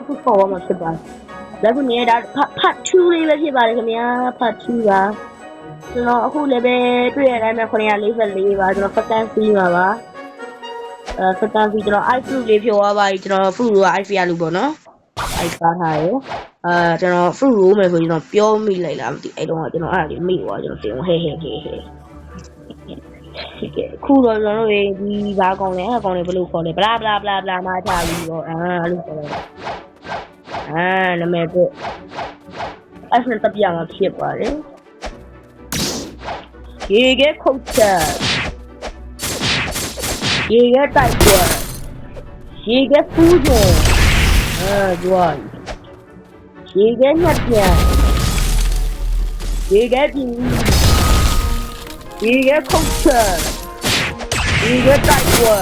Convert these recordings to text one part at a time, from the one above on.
အခုခေါ်ရမှာဖြစ်ပါတယ်လက်ခုနေဒါဖတ်2လေးပဲဖြစ်ပါတယ်ခင်ဗျာဖတ်2ပါကျွန်တော်အခုလည်းပဲတွေ့ရတိုင်းမှာ944ပါကျွန်တော်ဖတ်တန်းစီးမှာပါဖတ်တန်းစီးကျွန်တော် i fruit လေးဖြောသွားပါပြီကျွန်တော် fruit က i ဖျားလို့ပေါ့နော် i စားထားရကျွန်တော် fruit ရိုးမယ်ဆိုရင်တော့ပြောမိလိုက်လားမသိအဲ့တော့ကျွန်တော်အဲ့ဒါလေးမိသွားကျွန်တော်တင်ဟဲခုတော့ကျွန်တော်တို့ဒီဘာကောင်းလဲအကောင်လေးဘယ်လိုခေါ်လဲဘလာမှာထားပြီးတော့အဲ့လိုခေါ်လိုက်နာမည်ကိုအဲ့ဒါတပြားမှာဖြစ်ပါတယ်ရေကခုတ်ချက်ရေကတိုက်ပွဲရေကဖူးကြကြွားရေကညက်ပြန်ရေကပြင်းရေကခုတ်ချက်ရေကတိုက်ပွဲ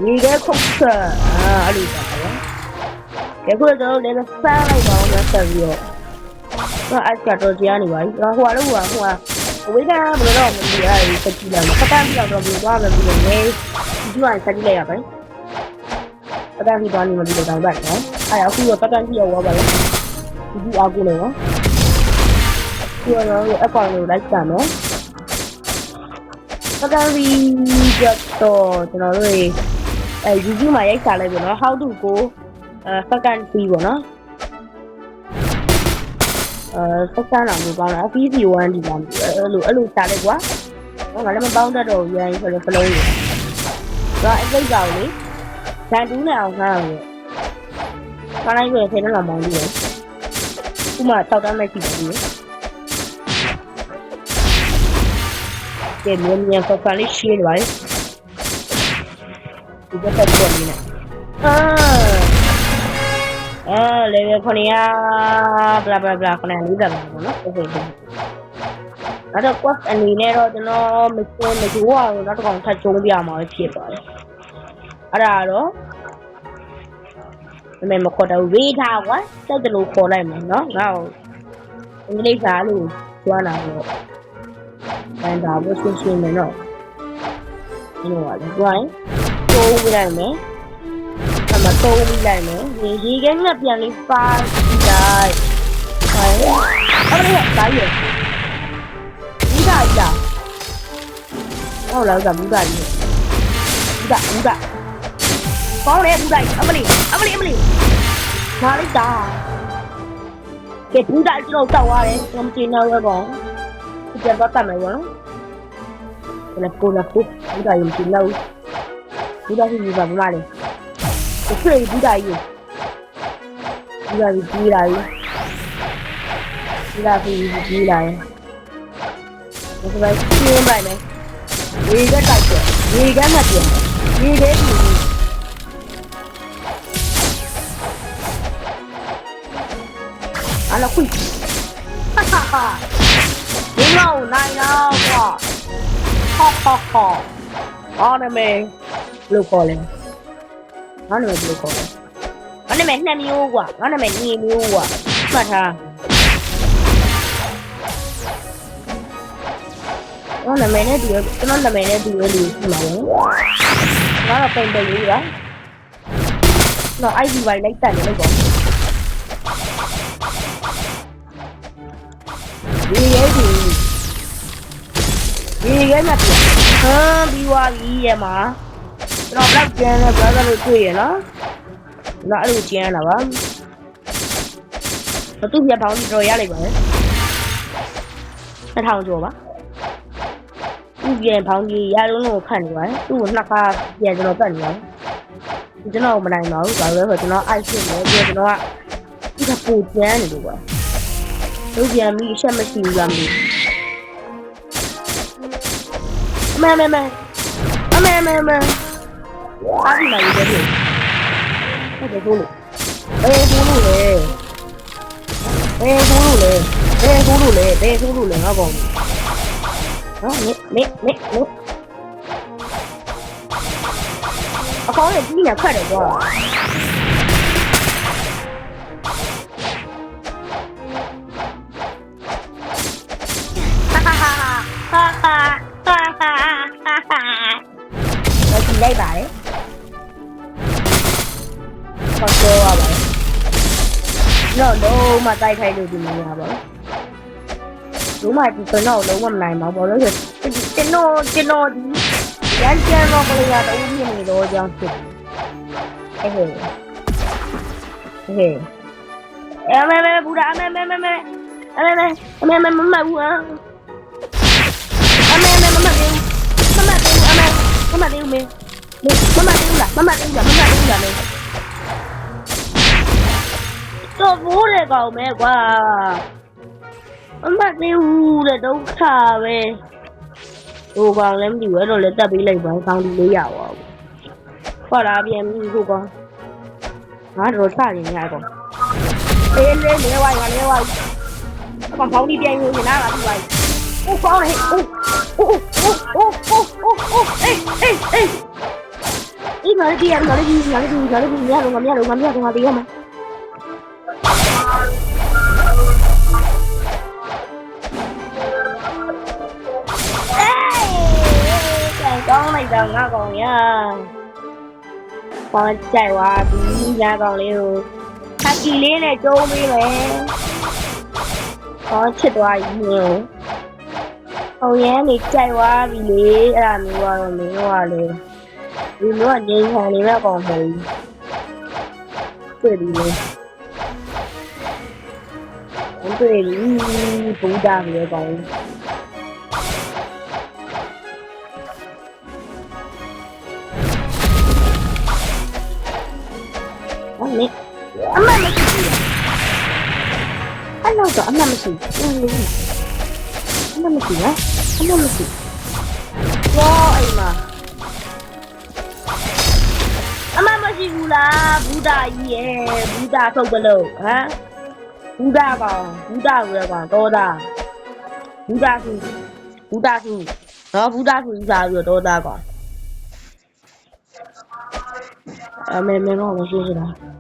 ရေကခုတ်ချက်အဲ့လိုပါပဲခုတော့လည်းဆန်းလိုက်ပါအောင်ဆက်ပြီးတော့အဲ့ကတော့ကြားနေပါပြီဟိုကတော့ဟိုဝိကဘယ်လိုတော့မသိရဘူးစက်ကြည့်လိုက်မှာပတ်တန်းပြီးတော့ဘယ်လိုသွားမယ်ပြီးတော့လေဒီကစက်ကြည့်လိုက်ရပါမယ်ပတ်တန်းပြီးသွားနေမှပြီးတော့တောင်းပတ်နော်အဲ့အခုတော့ပတ်တန်းပြီးရောက်သွားပါလေဒီအားကိုလည်းနော်ဒီကတော့အကောင့်ကိုလိုက်ကြမယ်ပတ်တန်းပြီးတော့ကျွန်တော်တို့YouTube မှာရိုက်ချလိုက်ပြီနော် how to go second free ပေါ့နော်second တော့မပေါင်းတာ PC1 ဒီမှာအဲ့လိုချလိုက်ကွာငါလည်းမပေါင်းတတ်တော့ရရင်ဆိုတော့ဖလုံးကြီးဒါအစိတ်ကြောင်လေဇန်တူးနဲ့အောင်ခါရမယ်ခါလိုက်ပဲဆယ်နှစ်လောက်မောင်းပြီးတယ်ခုမှ6တန်းမဲ့ရှိတယ်ဒီကဲမြန်ဖက်လေးရှင်းပါလေဒီကတက်ပေါ်နေလေလေခေါင်းရဘလာခေါင်းလေးတယ်ပေါ့နော်ဟုတ်ကဲ့အဲ့တော့ quest အနေနဲ့တော့ကျွန်တော်မစင်မကြိုးအောင်နောက်တစ်ကောင်ထပ်ကျုံးပြမှာဖြစ်ပါတယ်အဲ့ဒါတော့မမခေါ်တော့ဝေးထားကွာစက်တလို့ခေါ်လိုက်မယ်နော်ငါ့ကိုအင်္ဂလိပ်စာလို့ကျွမ်းလာတော့ဘန်ဒါဘုရှင်းမယ်နော်ဒီလိုပါလေကျွမ်းတိုးပြလိုက်မယ်မတိုးပြီးလိုက်မယ်ရေခဲငှက်ပြန်လေးပါလိုက်ဟဲ့အဲ့ဒါရဒီကကြာဟုတ်လားကဘူးကကြီးဘူးကပေါင်းလေဘူးကအမလီနားလိုက်တာကဲဘူးကကျွန်တော်တောက်ရတယ်ကျွန်တော်ကျင်းတော့ရပါဒီကတော့တတ်မယ်ရောနော်ကိုလာဘူးကရုံကျင်းလို့ဘူးကကြီးပါမလားလေဆွေးဘူးတာကြီးကြီးလာပြီကြီးလာပြီဒါဆိုရှင်းပါမယ်ရေကတိုက်တယ်ရေကမှတ်တယ်ရေကကြီးအားလုံးခွိဟာဒီလောက်နိုင်တော့ကွာအော်နမေလို့ခေါ်လဲငါနာမည်ဘယ်လိုခေါ်လဲငါနာမည်2မျိုးကွာငါနာမည်2မျိုးကွာမှတ်ထားငါနာမည်နဲ့တူရကျွန်တော်နာမည်နဲ့တူရလို့ရှိမှာလေငါတော့ပိန်ပိန်လေးပါတော့ ID ပါလိုက်တက်နေလို့ပေါ့ဒီရဲမှာပြီးွားပြီရဲ့မှာကျွန်တော်ဘလောက်ကျန်းလဲ brother လို့တွေ့ရနော်အဲ့လိုကျန်းလာပါသူ့ပြပေါင်းပြီးတော့ရလိုက်ပါလေ2000ကျော်ပါသူ့ပြပေါင်းကြီးရလုံးလုံးခတ်နေပါတယ်သူ့ကိုနှစ်ခါပြန်ကျွန်တော်တက်နေပါတယ်ကျွန်တော်မနိုင်ပါဘူးဘာလို့လဲဆိုတော့ကျွန်တော် ice ဖြစ်နေပြီးကျွန်တော်ကဒီကပူကျန်းနေလို့ပါသူ့ပြန်ပြီးရှက်မရှိဘူးလားမသိမဲအားဒီမှာရေးတယ်ဟုတ်တယ်ကိုလို့ကိုလို့လေငါကောင်းနော်နေအကောင်းနဲ့ကြီးနေခတ်တယ်ကွာလိုက်ပါလေ Control ပါ တော့လုံးမတိုက်ခိုက်လို့ဒီနေရာပါလုံးမဒီကျွန်တော်လုံးဝမနိုင်ပါဘူးလို့ကျွန်တော်ဒီရန်ကျန်တော့ကလေးရတော့ဦးမြင်နေတော့ကြောင်းဖြစ်ဟဲ့မဲဘူဒါမဲဘူးမသေးဘူးတော့ဘူးလေကောင်မဲကွာမသေးဘူးတဲ့ဒုက္ခပဲဟိုကောင်လည်းမသိဘူးအဲ့တော့လည်းတက်ပေးလိုက်ပါကောင်းဒီလေးရပါဘူးဟောလာပြန်ပြီဟိုကောင်ငါတော့စရင်ရကောင်အေးလေးဝိုင်းကောင်ပေါင်းဒီပြန်ယူနေတာပါဒီဝိုင်းအိုးကောင်းလေအိုးအေးငါလည်းငါလည်းရတော့ငါပေးရမှာကောင်းလိုက်တော့ငါကောင်ရပေါ်ကြိုက်သွားပြီညာကောင်လေးကိုခက်ကီလေးနဲ့ကျုံးပေးမယ်ဟောချစ်သွားပြီမျိုးဟိုရမ်းနေကြိုက်သွားပြီလေအဲ့ဒါမျိုးကတော့မင်းတို့ကလေဒီမျိုးကနေခံနေမဲ့ကောင်မဟုတ်ဘူးတွေ့ပြီလေတွေ့ပြီဘူတာမျိုးကောင်အမမရှိဘူးအဲ့တော့အမမရှိဘူးအမမရှိလားရောအိမ်မှာအမမရှိဘူးလားဘူတာကြီးရဲ့ဘူတာထုတ်ကလို့ဟမ်ဘူတာကောင်ဘူတာကိုလည်းကောင်တော်တာဘူတာစုနော်ဘူတာစုစားပြီးတော့တော်တာကောင်မဲတော့မရှိဘူးလား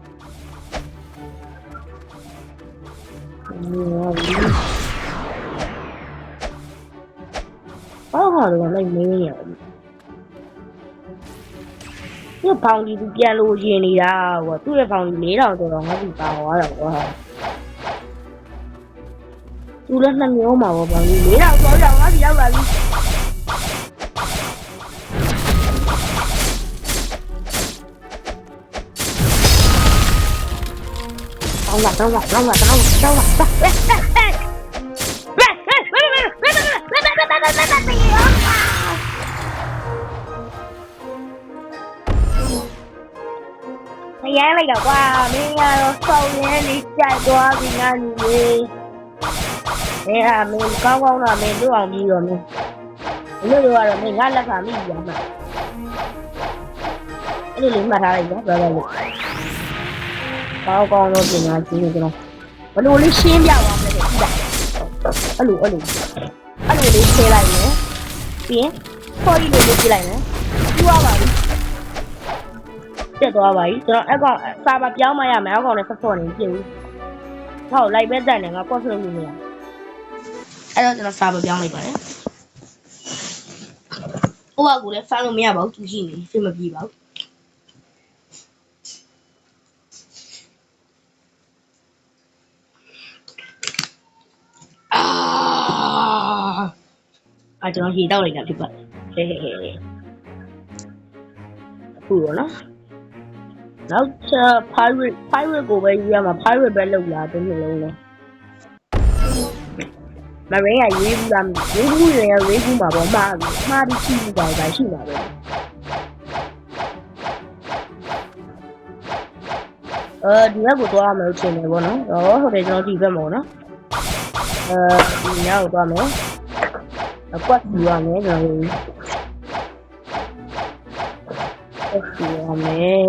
ဘာလို့လဲမင်းရဘူးပေါင်ဒီသူပြန်လို့ရင်နေတာကွာသူ့ရဲ့ပေါင်ဒီ4000ဆိုတော့ငါ့ဒီပါသွားတာကွာသူလည်း2မျိုးမှာပေါ့ပေါင်ဒီ4000ဆိုတော့ငါ့ဒီရောက်လာပြီတော့ရဲလိုက်တော့ကွာမင်းကတော့စောင်းရဲလေးကြိုက်သွားပြီငါလူလေးအဲ့ဒါမင်းကောင်းတော့မင်းတို့အောင်ပြီးတော့မင်းလို့ကတော့မင်းငါလက်ခါမိရမှာအဲ့လိုလေးမှတ်ထားလိုက်နော်ပြောလိုက်လို့ကောင်းတော့ပြင်လာကြည့်နေကျွန်တော်ဘလို့လေးရှင်းပြပါမယ်ကြည့်လိုက်အဲ့လိုလေးထည့်လိုက်မယ်ပြီးရင်ခေါ်ရီလေးကြည့်လိုက်မယ်ပြီးသွားပါပြီတက်သွားပါပြီကျွန်တော်အကောင်စာပါပြောင်းမရမယ်အကောင်လည်းဆက်ဆော့နေပြည့်ဘူးဟောလိုက်ပဲတက်နေငါကော့စလုပ်လို့မရအဲ့တော့ကျွန်တော်စာပါပြောင်းလိုက်ပါတယ်ဟိုကကိုလည်းဖမ်းလို့မရပါဘူးသူရှိနေစိတ်မပြေပါဘူးကျွန်တော်ရေတောက်လိုက်တာဖြစ်ပါတယ်ဟဲ့အခုရောနော်နောက်ချက် pirate ကိုပဲယူရမှာ pirate ပဲလုပ်လာတဲ့မျိုးလုံးလဲမရင်းကရေးဘူးလားရေးဘူးရင်ရေးဘူးမှာပေါ့မှားပြီးရှိနေတာပဲရှိပါပဲဒီဘက်ကိုသွားရမယ်လို့ထင်တယ်ပေါ့နော်ဟုတ်တယ်ကျွန်တော်ဒီဘက်မှာပေါ့နော်ဒီညကိုသွားမယ်အကွက်ယူရမယ်ကျွန်တော်ယူရမယ်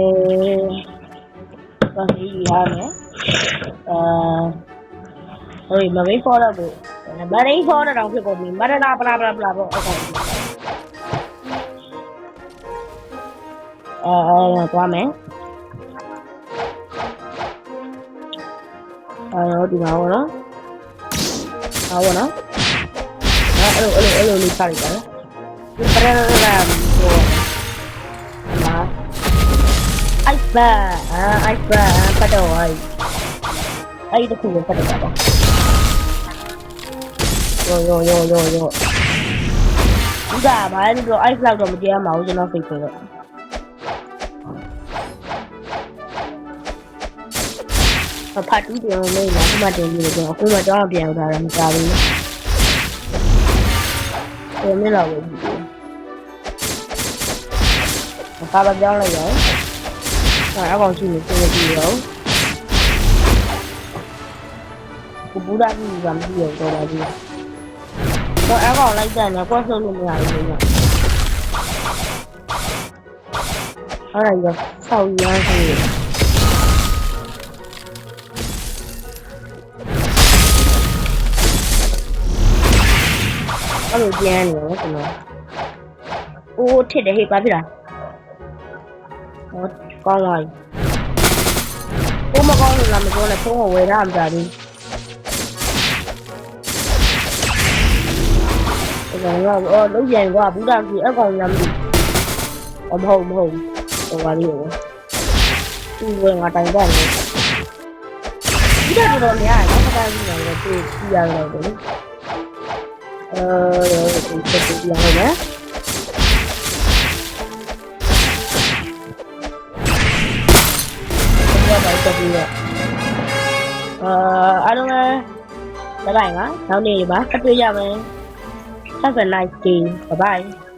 ဘာလို့ယူရမလဲဟိုမမေးဖော်တော့ဘူးမရင်းဖော်တော့ဖြစ်ကုန်ပြီမရနာပလာပေါ့အကောင်သွားမယ်ဒီမှာပေါ့နော်ဟုတ်နော်အဲ့လိုလေးစားလိုက်ပါနော်ဒီပရရလာဟိုအိုက်ဘာပတ်တော့ အဲ့ဒီတစ်ခုကိုဖတ်တာပါယောဒီကဘာလဲပြောအဲ့လောက်တော့မတရားမအောင်ကျွန်တော်ဖိတ်ဆိုတော့ဖတ်တူးတယ်လို့လည်းဒီမှာတင်ပြီးတော့အခုမှတော့ပြန်ရောက်တာလည်းမကြဘူးပြန်မလာဘူးဘာပဲပြောင်းလိုက်ရောအကောင်ရှိနေတယ်ပြီးတော့ဘူဒါကြီးကမကြည့်ရတော့ပါဘူးတော့အကောင်လိုက်တယ်နဲ့ကွက်ဆုံးလို့မရဘူးညအဲ့ဒါရောဆောက်ရမ်းဆိုအဲ့လိုကျန်းနေရောကျွန်တော်အိုးထစ်တယ်ဟေ့ပါပြီလားဟောကောင်းလိုက်ဘုမကောင်းလို့လားမပြောနဲ့ဖုန်းကိုဝယ်ရမှာကြာပြီအဲ့တော့လုံးပြန်ကွာဘူးတာကြီးအကောင်လည်းမသိမဟုတ်ဟိုပါလေးရောသူ့ဝင်ငါတိုင်တယ်ဒီတော့များတယ်ခဏကြီးနေတော့သူကြည့်ရတော့တယ်ဒီချက်ကြည့်ရအောင်နော်တော့ပြီးတော့အားလုံးလည်းဘိုင်ဘိုင်ပါနောက်နေ့ပါဆက်တွေ့ကြမယ် Have a nice day bye bye